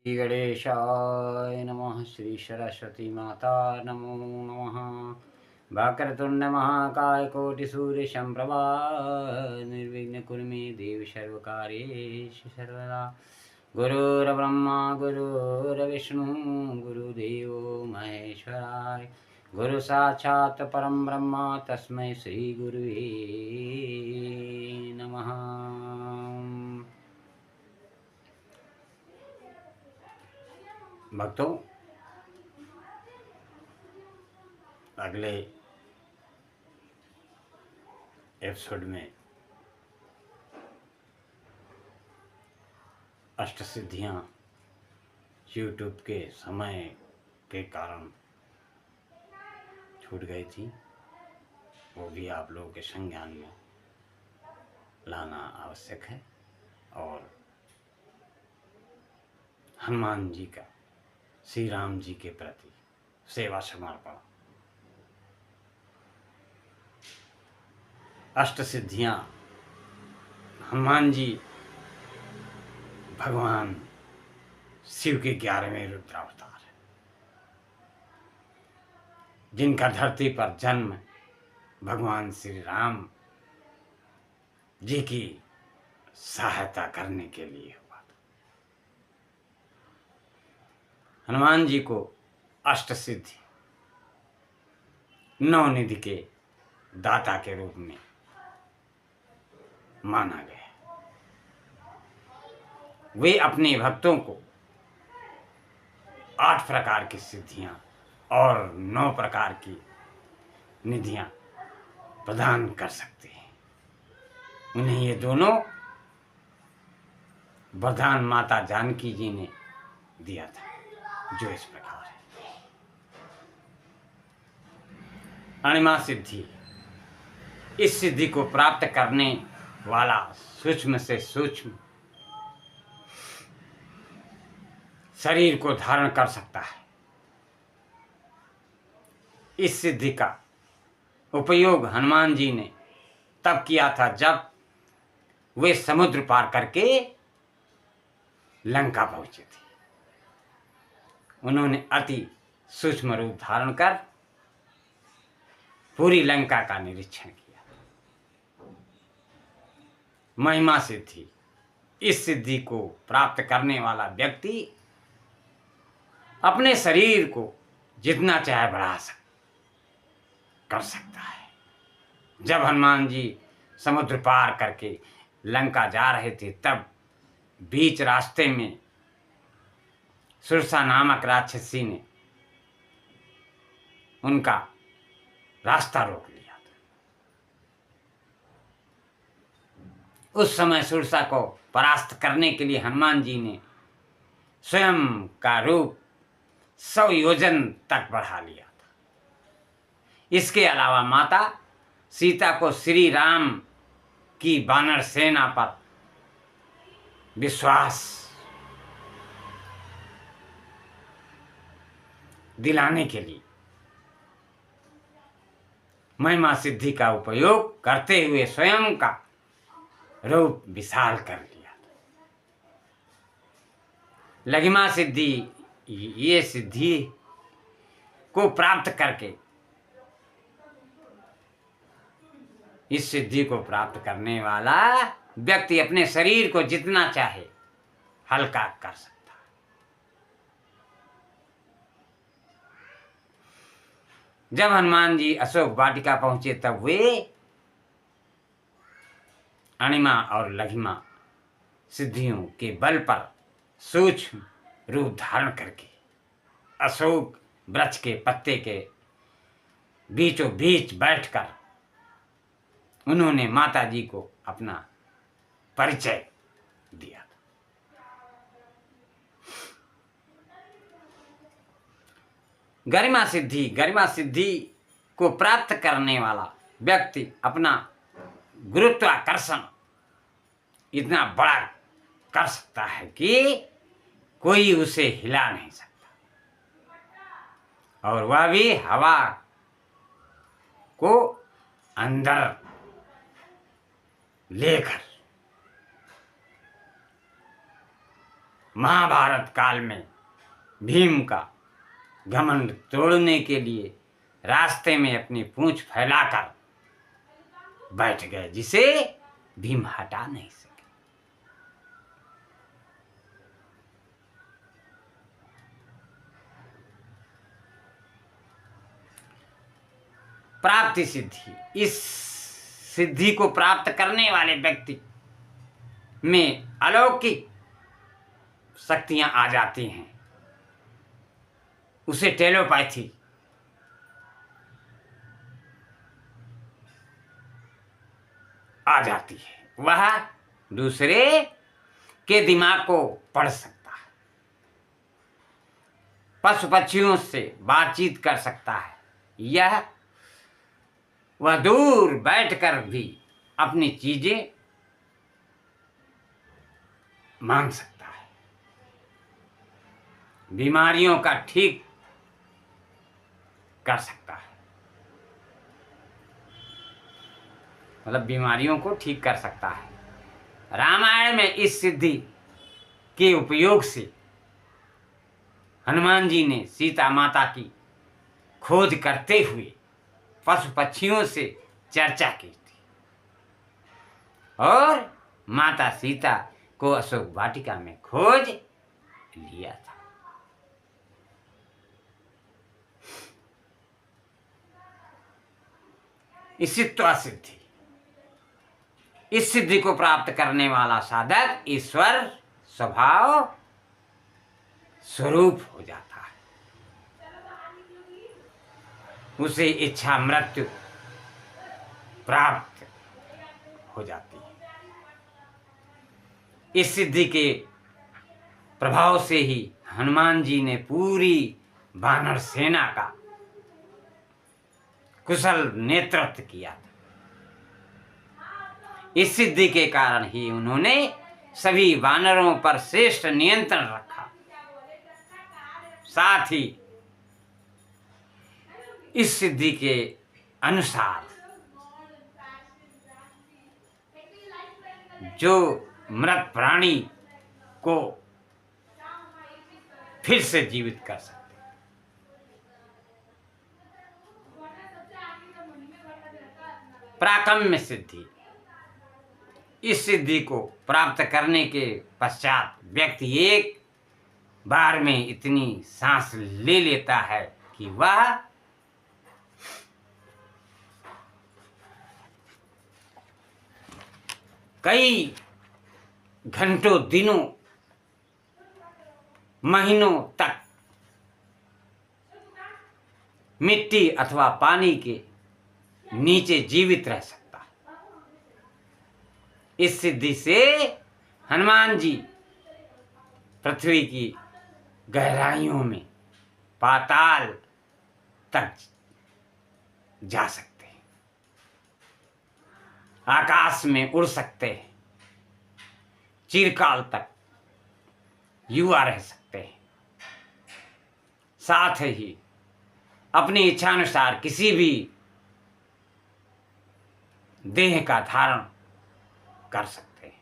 श्री गणेशाय नमः। श्री सरस्वती माता नमो नमः। वक्रतुंड महाकाय कोटि सूर्य संप्रभा निर्विघ्न कुरु मे देव सर्वकार्येषु सर्वदा। गुरुर्ब्रह्मा गुरुर्विष्णु गुरुदेवो महेश्वराय। गुरु साक्षात् परम ब्रह्म तस्मै श्री गुरुवे नमः। भक्तों, अगले एपिसोड में अष्ट सिद्धियां यूट्यूब के समय के कारण छूट गई थी, वो भी आप लोगों के संज्ञान में लाना आवश्यक है। और हनुमान जी का श्री राम जी के प्रति सेवा समर्पण, अष्ट सिद्धियां हनुमान जी भगवान शिव के 11वें रुद्रावतार है, जिनका धरती पर जन्म भगवान श्री राम जी की सहायता करने के लिए हुआ था। हनुमान जी को अष्ट सिद्धि, नौ निधि के दाता के रूप में माना गया। वे अपने भक्तों को 8 प्रकार की सिद्धियां और 9 प्रकार की निधियां प्रदान कर सकते हैं। उन्हें ये दोनों वरदान माता जानकी जी ने दिया था, जो इस प्रकार है। अणिमा सिद्धि, इस सिद्धि को प्राप्त करने वाला सूक्ष्म से सूक्ष्म शरीर को धारण कर सकता है। इस सिद्धि का उपयोग हनुमान जी ने तब किया था जब वे समुद्र पार करके लंका पहुंचे थे। उन्होंने अति सूक्ष्म रूप धारण कर पूरी लंका का निरीक्षण किया। महिमा सिद्धि, इस सिद्धि को प्राप्त करने वाला व्यक्ति अपने शरीर को जितना चाहे बढ़ा कर सकता है। जब हनुमान जी समुद्र पार करके लंका जा रहे थे, तब बीच रास्ते में सुरसा नामक राक्षसी ने उनका रास्ता रोक लिया था। उस समय सुरसा को परास्त करने के लिए हनुमान जी ने स्वयं का रूप 100 योजन तक बढ़ा लिया था। इसके अलावा माता सीता को श्री राम की वानर सेना पर विश्वास दिलाने के लिए महिमा सिद्धि का उपयोग करते हुए स्वयं का रूप विशाल कर लिया था। लघिमा सिद्धि, ये सिद्धि को प्राप्त करके, इस सिद्धि को प्राप्त करने वाला व्यक्ति अपने शरीर को जितना चाहे हल्का कर सकता है। जब हनुमान जी अशोक वाटिका पहुंचे, तब वे अणिमा और लघिमा सिद्धियों के बल पर सूक्ष्म रूप धारण करके अशोक वृक्ष के पत्ते के बीचों बीच बैठकर उन्होंने माता जी को अपना परिचय दिया था। गरिमा सिद्धि, गरिमा सिद्धि को प्राप्त करने वाला व्यक्ति अपना गुरुत्वाकर्षण इतना बड़ा कर सकता है कि कोई उसे हिला नहीं सकता, और वह भी हवा को अंदर लेकर महाभारत काल में भीम का घमंड तोड़ने के लिए रास्ते में अपनी पूंछ फैलाकर बैठ गए, जिसे भीम हटा नहीं सके। प्राप्ति सिद्धि, इस सिद्धि को प्राप्त करने वाले व्यक्ति में अलौकिक शक्तियां आ जाती हैं। उसे टेलीपैथी आ जाती है। वह दूसरे के दिमाग को पढ़ सकता है, पशु पक्षियों से बातचीत कर सकता है, यह वह दूर बैठकर भी अपनी चीजें मांग सकता है, बीमारियों का ठीक कर सकता है, मतलब बीमारियों को ठीक कर सकता है। रामायण में इस सिद्धि के उपयोग से हनुमान जी ने सीता माता की खोज करते हुए पशु पक्षियों से चर्चा की थी और माता सीता को अशोक वाटिका में खोज लिया था। ईशित्वा सिद्धि, इस सिद्धि को प्राप्त करने वाला साधक ईश्वर स्वभाव स्वरूप हो जाता है। उसे इच्छा मृत्यु प्राप्त हो जाती है। इस सिद्धि के प्रभाव से ही हनुमान जी ने पूरी वानर सेना का कुशल नेतृत्व किया था। इस सिद्धि के कारण ही उन्होंने सभी वानरों पर श्रेष्ठ नियंत्रण रखा। साथ ही इस सिद्धि के अनुसार जो मृत प्राणी को फिर से जीवित कर सकते, प्राकम्य सिद्धि, इस सिद्धि को प्राप्त करने के पश्चात व्यक्ति एक बार में इतनी सांस ले लेता है कि वह कई घंटों, दिनों, महीनों तक मिट्टी अथवा पानी के नीचे जीवित रह सकता है। इस सिद्धि से हनुमान जी पृथ्वी की गहराइयों में पाताल तक जा सकते हैं, आकाश में उड़ सकते हैं, चिरकाल तक युवा रह सकते हैं। साथ ही अपनी इच्छानुसार किसी भी देह का धारण कर सकते हैं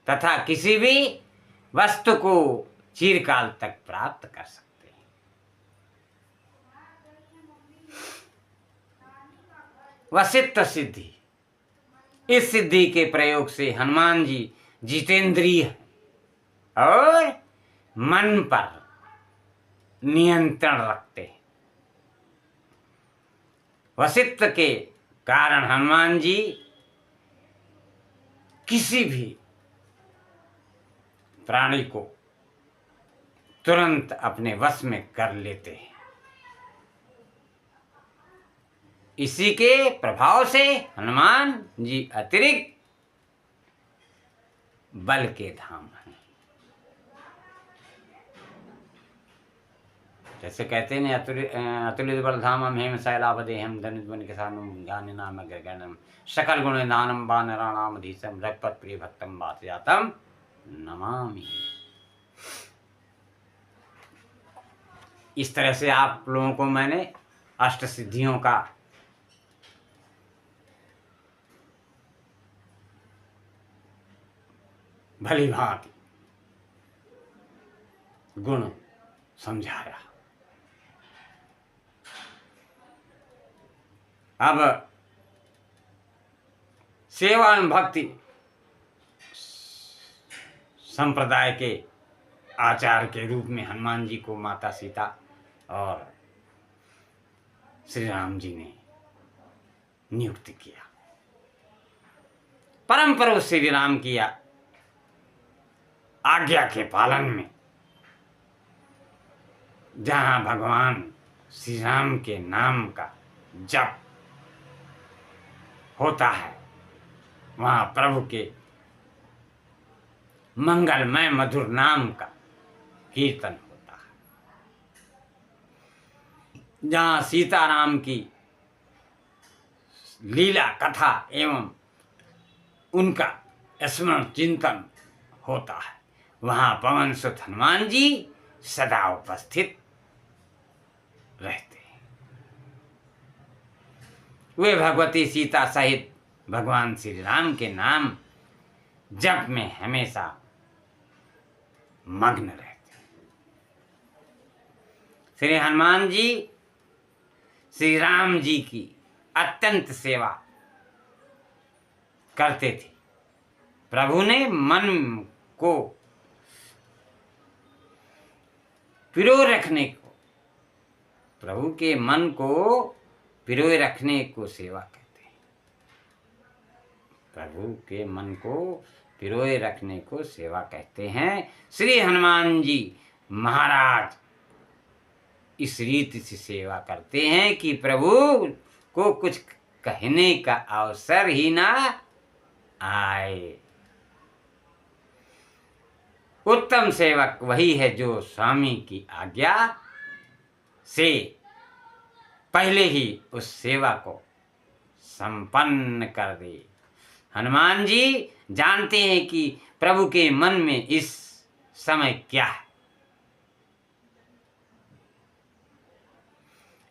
तथा किसी भी वस्तु को चिरकाल तक प्राप्त कर सकते हैं। वशिष्ठ सिद्धि, इस सिद्धि के प्रयोग से हनुमान जी जितेंद्रिय और मन पर नियंत्रण रखते हैं। वशिष्ठ के कारण हनुमान जी किसी भी प्राणी को तुरंत अपने वश में कर लेते हैं। इसी के प्रभाव से हनुमान जी अतिरिक्त बल के धाम हैं। जैसे कहते हैं अतुलित बल धामम हेम शैलावदेहम धनुष बन किसानम ज्ञान नाम गगनम सकल गुण दानम वानराणाम धीसम रघुपत प्रिय भक्तम वासयातम नमामि। इस तरह से आप लोगों को मैंने अष्ट सिद्धियों का भली भांति गुण समझाया। अब सेवा एवं भक्ति संप्रदाय के आचार्य के रूप में हनुमान जी को माता सीता और श्री राम जी ने नियुक्त किया। परम प्रभु श्री राम की आज्ञा के पालन में जहाँ भगवान श्री राम के नाम का जप होता है, वहाँ प्रभु के मंगलमय मधुर नाम का कीर्तन होता है। जहाँ सीताराम की लीला कथा एवं उनका स्मरण चिंतन होता है, वहाँ पवन सुत हनुमान जी सदा उपस्थित रहते हैं। वे भगवती सीता सहित भगवान श्री राम के नाम जप में हमेशा मग्न रहते हैं। श्री हनुमान जी श्री राम जी की अत्यंत सेवा करते थे। प्रभु ने मन को पिरोए रखने को, प्रभु के मन को पिरोए रखने को सेवा कहते हैं। प्रभु के मन को पिरोए रखने को सेवा कहते हैं। श्री हनुमान जी महाराज इस रीति से सेवा करते हैं कि प्रभु को कुछ कहने का अवसर ही ना आए। उत्तम सेवक वही है जो स्वामी की आज्ञा से पहले ही उस सेवा को संपन्न कर दे। हनुमान जी जानते हैं कि प्रभु के मन में इस समय क्या है।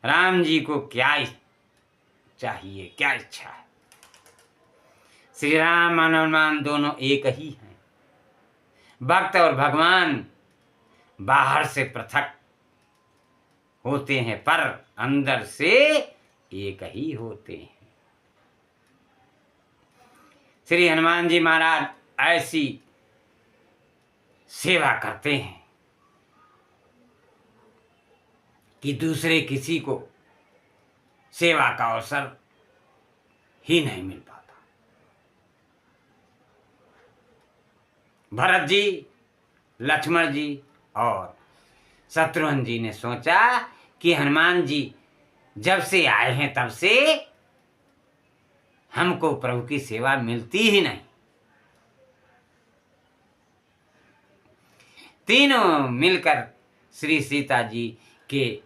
राम जी को क्या चाहिए, क्या इच्छा है। श्री राम और हनुमान दोनों एक ही हैं। भक्त और भगवान बाहर से पृथक होते हैं पर अंदर से एक ही होते हैं। श्री हनुमान जी महाराज ऐसी सेवा करते हैं कि दूसरे किसी को सेवा का अवसर ही नहीं मिल पाता। भरत जी, लक्ष्मण जी और शत्रुघ्न जी ने सोचा कि हनुमान जी जब से आए हैं तब से हमको प्रभु की सेवा मिलती ही नहीं। तीनों मिलकर श्री सीता जी के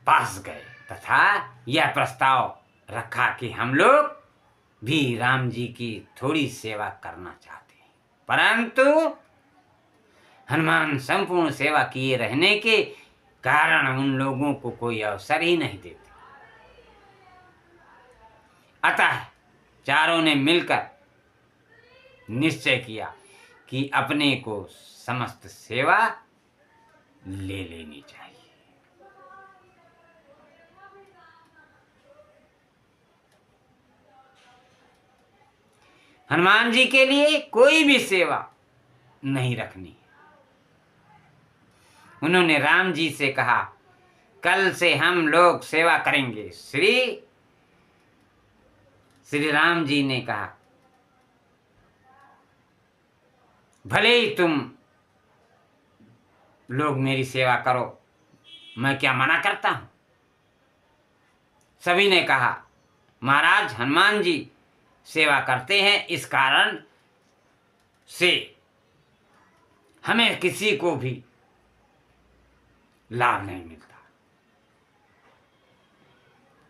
पास गए तथा यह प्रस्ताव रखा कि हम लोग भी राम जी की थोड़ी सेवा करना चाहते हैं, परंतु हनुमान संपूर्ण सेवा किए रहने के कारण उन लोगों को कोई अवसर ही नहीं देते। अतः चारों ने मिलकर निश्चय किया कि अपने को समस्त सेवा ले लेनी चाहिए। हनुमान जी के लिए कोई भी सेवा नहीं रखनी। उन्होंने राम जी से कहा, कल से हम लोग सेवा करेंगे। श्री राम जी ने कहा, भले ही तुम लोग मेरी सेवा करो, मैं क्या मना करता हूं। सभी ने कहा, महाराज हनुमान जी सेवा करते हैं, इस कारण से हमें किसी को भी लाभ नहीं मिलता।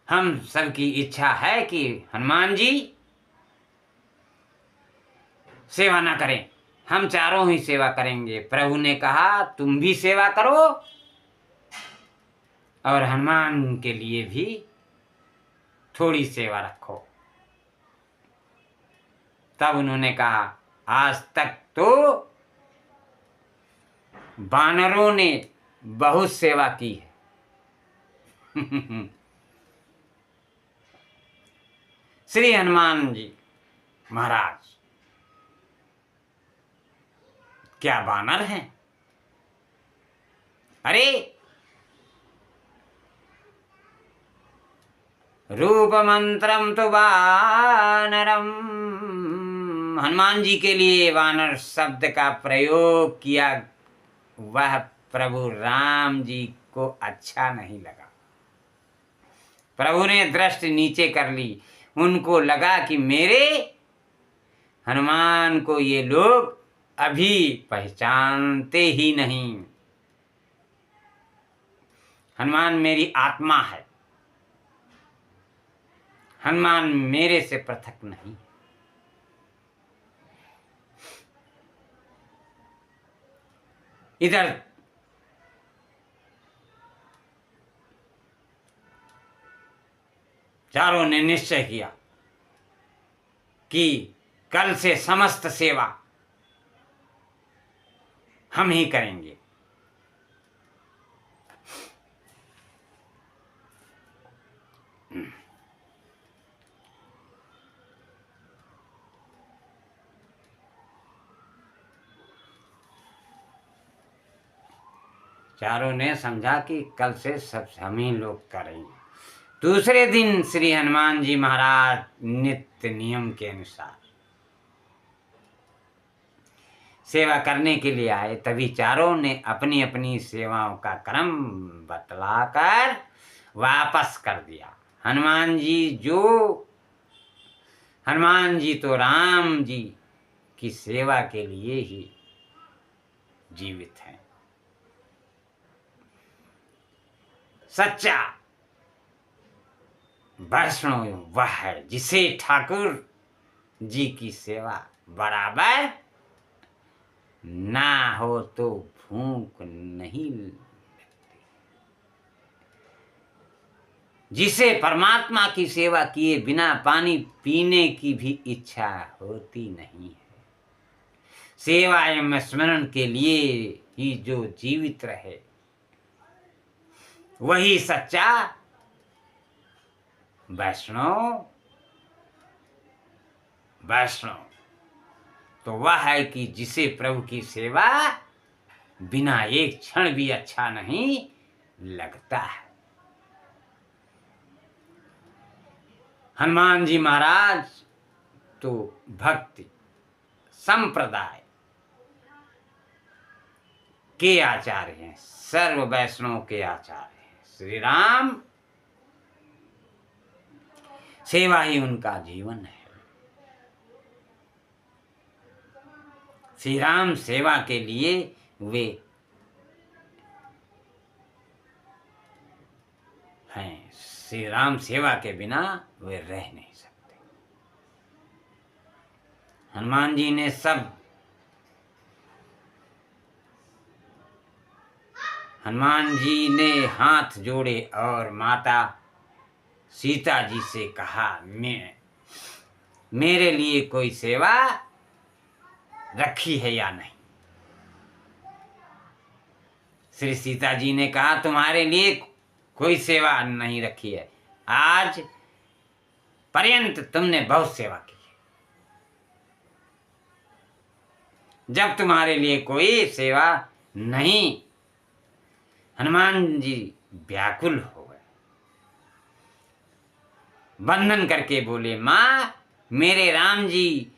हम सबकी इच्छा है कि हनुमान जी सेवा ना करें, हम चारों ही सेवा करेंगे। प्रभु ने कहा, तुम भी सेवा करो और हनुमान के लिए भी थोड़ी सेवा रखो। तब उन्होंने कहा, आज तक तो वानरों ने बहुत सेवा की है। श्री हनुमान जी महाराज क्या वानर हैं? अरे रूप मंत्रम तो वानरम, हनुमान जी के लिए वानर शब्द का प्रयोग किया, वह प्रभु राम जी को अच्छा नहीं लगा। प्रभु ने दृष्टि नीचे कर ली। उनको लगा कि मेरे हनुमान को ये लोग अभी पहचानते ही नहीं। हनुमान मेरी आत्मा है, हनुमान मेरे से पृथक नहीं। इधर चारों ने निश्चय किया कि कल से समस्त सेवा हम ही करेंगे। चारों ने समझा कि कल से सब हम ही लोग करेंगे। दूसरे दिन श्री हनुमान जी महाराज नित्य नियम के अनुसार सेवा करने के लिए आए। तभी चारों ने अपनी अपनी सेवाओं का क्रम बतलाकर वापस कर दिया। हनुमान जी तो राम जी की सेवा के लिए ही जीवित हैं। सच्चा वैष्णव वह है जिसे ठाकुर जी की सेवा बराबर ना हो तो भूख नहीं लगती, जिसे परमात्मा की सेवा किए बिना पानी पीने की भी इच्छा होती नहीं है। सेवा एवं स्मरण के लिए ही जो जीवित रहे वही सच्चा वैष्णव तो वह है कि जिसे प्रभु की सेवा बिना एक क्षण भी अच्छा नहीं लगता है। हनुमान जी महाराज तो भक्ति संप्रदाय के आचार्य हैं, सर्व वैष्णव के आचार्य हैं। श्री राम सेवा ही उनका जीवन है। श्री राम सेवा के लिए वे हैं। श्री राम सेवा के बिना वे रह नहीं सकते। हनुमान जी ने हनुमान जी ने हाथ जोड़े और माता सीता जी से कहा, मेरे लिए कोई सेवा रखी है या नहीं? श्री सीता जी ने कहा, तुम्हारे लिए कोई सेवा नहीं रखी है। आज पर्यंत तुमने बहुत सेवा की है, जब तुम्हारे लिए कोई सेवा नहीं। हनुमान जी व्याकुल हो गए, वंदन करके बोले, मां, मेरे राम जी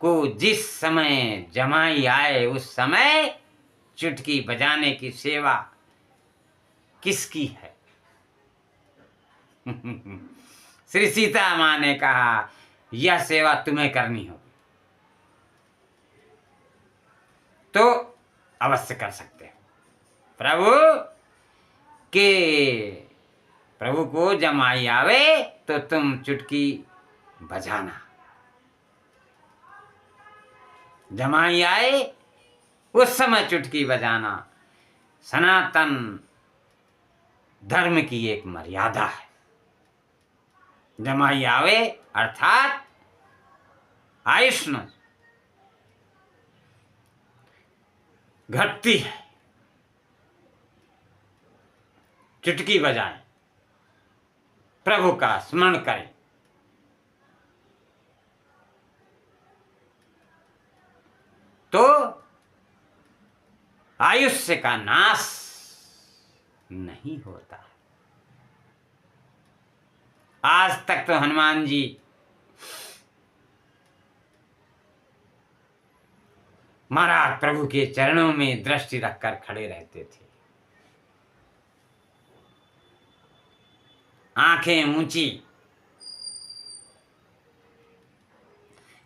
को जिस समय जमाई आए उस समय चुटकी बजाने की सेवा किसकी है? श्री सीता मां ने कहा, यह सेवा तुम्हें करनी होगी तो अवश्य कर सकते हो। प्रभु को जमाई आवे तो तुम चुटकी बजाना। जमाई आए उस समय चुटकी बजाना सनातन धर्म की एक मर्यादा है। जमाई आवे अर्थात आयुष्मान घटती है, चुटकी बजाएं, प्रभु का स्मरण करें, तो आयुष्य का नाश नहीं होता। आज तक तो हनुमान जी महाराज प्रभु के चरणों में दृष्टि रखकर खड़े रहते थे, आंखें ऊंची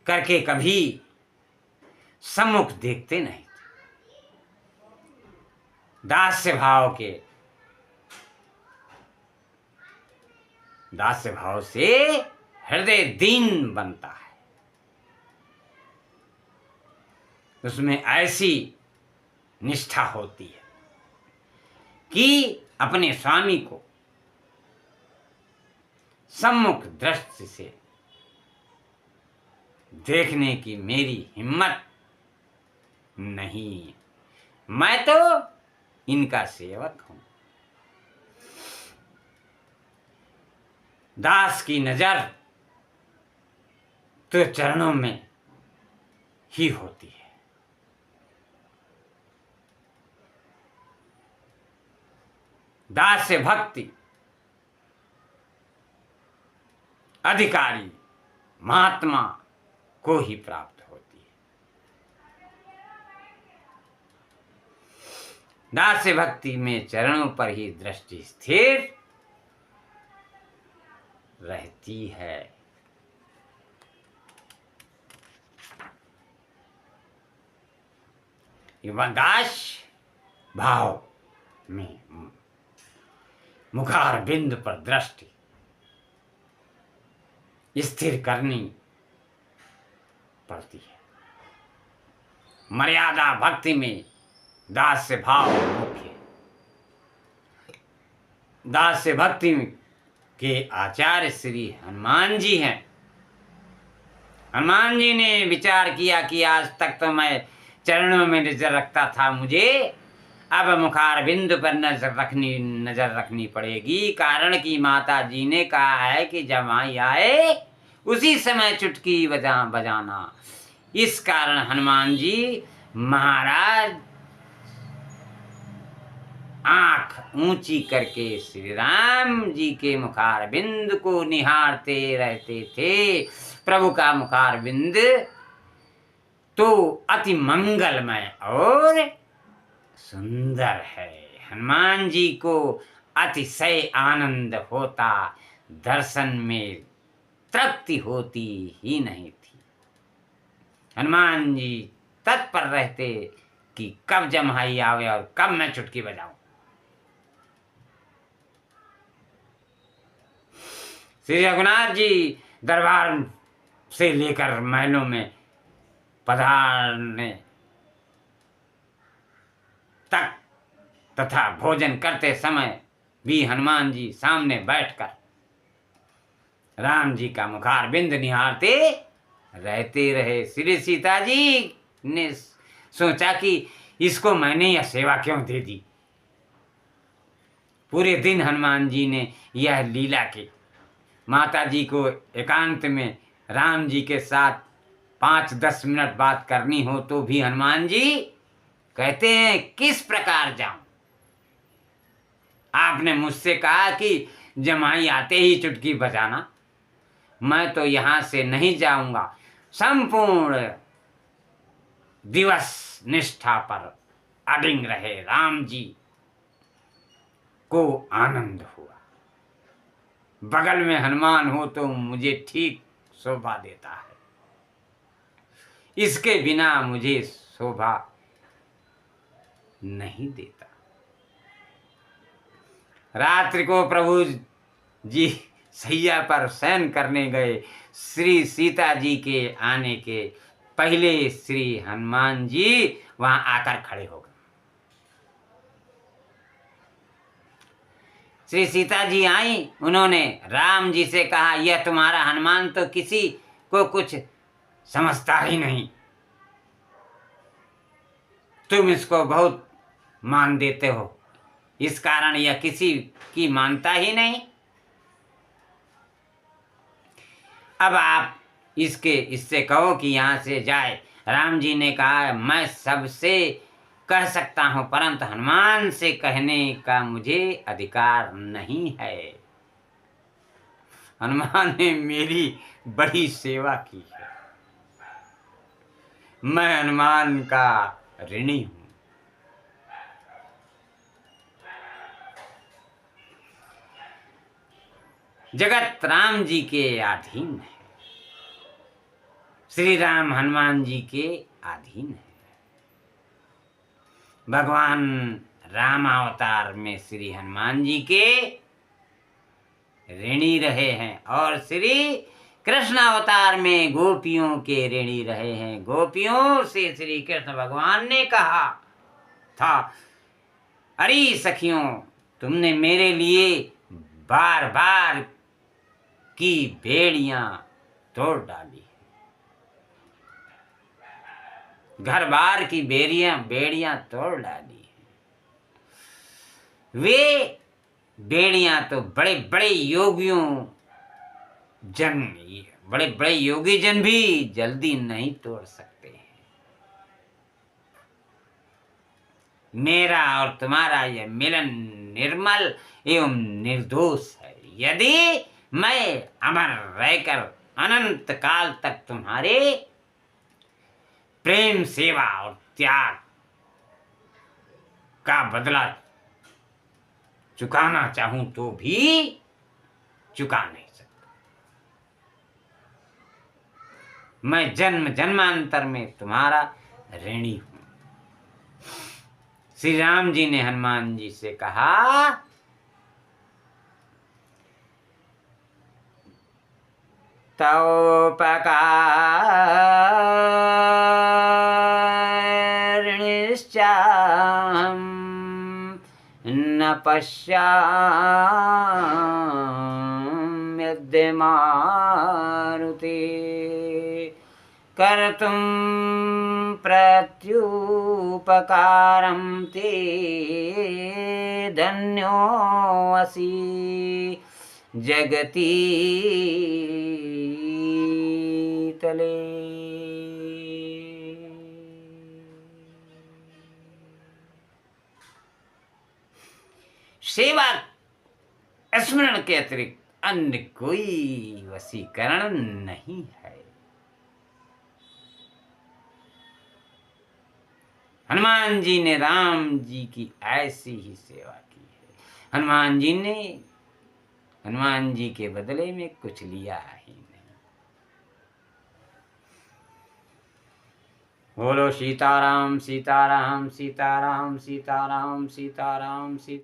करके कभी सम्मुख देखते नहीं थे। दास्य भाव से हृदय दीन बनता है। उसमें ऐसी निष्ठा होती है कि अपने स्वामी को सम्मुख दृष्टि से देखने की मेरी हिम्मत नहीं, मैं तो इनका सेवक हूं। दास की नजर तो चरणों में ही होती है। दास से भक्ति अधिकारी महात्मा को ही प्राप्त होती है। दास से भक्ति में चरणों पर ही दृष्टि स्थिर रहती है। दास भाव में मुखार बिंदु पर दृष्टि स्थिर करनी पड़ती है। मर्यादा भक्ति में दास्य भाव मुख्य है। दास्य भक्ति के आचार्य श्री हनुमान जी हैं। हनुमान जी ने विचार किया कि आज तक तो मैं चरणों में नजर रखता था, मुझे अब मुखार बिंदु पर नजर रखनी पड़ेगी। कारण कि माता जी ने कहा है कि जमाई आए उसी समय चुटकी बजाना। इस कारण हनुमान जी महाराज आंख ऊंची करके श्री राम जी के मुखार बिंदु को निहारते रहते थे। प्रभु का मुखार बिंद तो अति मंगलमय और सुंदर है। हनुमान जी को अतिशय आनंद होता, दर्शन में तृप्ति होती ही नहीं थी। हनुमान जी तत्पर रहते कि कब जमाई आवे और कब मैं चुटकी बजाऊं। श्री रघुनाथ जी दरबार से लेकर महलों में पधारने तक तथा भोजन करते समय भी हनुमान जी सामने बैठकर राम जी का मुखार बिंद निहारते रहते रहे। श्री सीता जी ने सोचा कि इसको मैंने यह सेवा क्यों दे दी। पूरे दिन हनुमान जी ने यह लीला की। माता जी को एकांत में राम जी के साथ 5-10 मिनट बात करनी हो तो भी हनुमान जी कहते हैं किस प्रकार जाऊं। आपने मुझसे कहा कि जमाई आते ही चुटकी बजाना, मैं तो यहां से नहीं जाऊंगा। संपूर्ण दिवस निष्ठा पर अडिग रहे राम जी को आनंद हुआ। बगल में हनुमान हो तो मुझे ठीक शोभा देता है, इसके बिना मुझे शोभा नहीं देता। रात्रि को प्रभु जी सैया पर शयन करने गए। श्री सीता जी के आने के पहले श्री हनुमान जी वहां आकर खड़े हो गए। श्री सीता जी आई, उन्होंने राम जी से कहा, यह तुम्हारा हनुमान तो किसी को कुछ समझता ही नहीं, तुम इसको बहुत मान देते हो, इस कारण यह किसी की मानता ही नहीं। अब आप इससे कहो कि यहाँ से जाए। राम जी ने कहा, मैं सबसे कह सकता हूँ, परंतु हनुमान से कहने का मुझे अधिकार नहीं है। हनुमान ने मेरी बड़ी सेवा की है, मैं हनुमान का ऋणी हूँ। जगत राम जी के अधीन है, श्री राम हनुमान जी के अधीन है। भगवान राम अवतार में श्री हनुमान जी के ऋणी रहे हैं और श्री कृष्ण अवतार में गोपियों के ऋणी रहे हैं। गोपियों से श्री कृष्ण भगवान ने कहा था, अरे सखियों, तुमने मेरे लिए बार बार की बेड़ियां तोड़ डाली, घर बार की बेड़ियां तोड़ डाली। वे बेड़ियां तो बड़े बड़े योगी जन भी जल्दी नहीं तोड़ सकते हैं। मेरा और तुम्हारा यह मिलन निर्मल एवं निर्दोष है। यदि मैं अमर रहकर अनंत काल तक तुम्हारे प्रेम, सेवा और त्याग का बदला चुकाना चाहूं तो भी चुका नहीं सकता। मैं जन्म जन्मांतर में तुम्हारा ऋणी हूं। श्री राम जी ने हनुमान जी से कहा, तवोपकारिणश्चाहं न पश्याम्यद्य मारुते कर्तुं प्रत्युपकारं ते धन्योऽसि जगती तले। सेवा स्मरण के अतिरिक्त अन्य कोई वशीकरण नहीं है। हनुमान जी ने राम जी की ऐसी ही सेवा की है। हनुमान जी के बदले में कुछ लिया ही नहीं। बोलो सीताराम सीताराम सीताराम सीताराम सीताराम सीताराम।